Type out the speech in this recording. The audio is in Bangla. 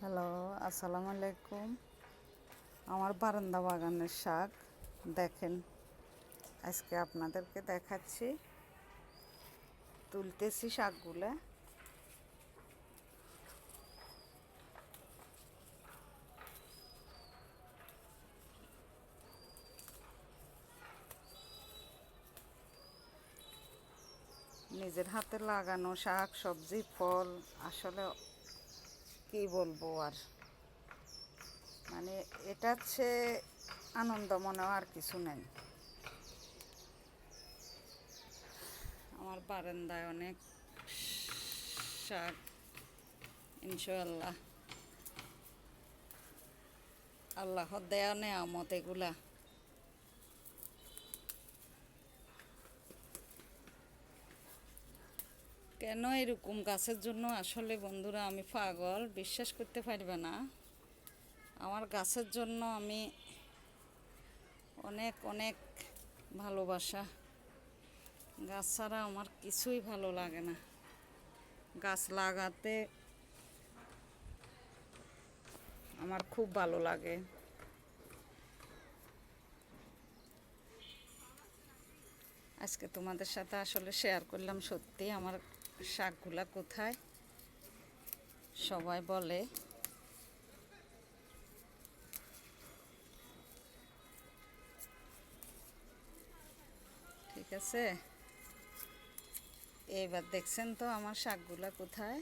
হ্যালো, আসসালামু আলাইকুম। আমার বারান্দা বাগানের শাক দেখেন, আজকে আপনাদেরকে দেখাচ্ছি। তুলতেছি শাকগুলা। নিজের হাতে লাগানো শাক সবজি ফল, আসলে কি বলবো আর, মানে এটার চেয়ে আনন্দ মনে আর কিছু নেই। আমার বারান্দায় অনেক শাক, ইনশাআল্লাহ আল্লাহর দেয়া নেয়ামত এগুলা। কেন এরকম গাছের জন্য আসলে বন্ধুরা আমি পাগল, বিশ্বাস করতে পারবে না। আমার গাছের জন্য আমি অনেক অনেক ভালোবাসা। গাছ ছাড়া আমার কিছুই ভালো লাগে না। গাছ লাগাতে আমার খুব ভালো লাগে। আজকে তোমাদের সাথে আসলে শেয়ার করলাম, সত্যি আমার শাকগুলা কোথায় সবাই বলে। ঠিক আছে, এইবার দেখছেন তো আমার শাকগুলা কোথায়।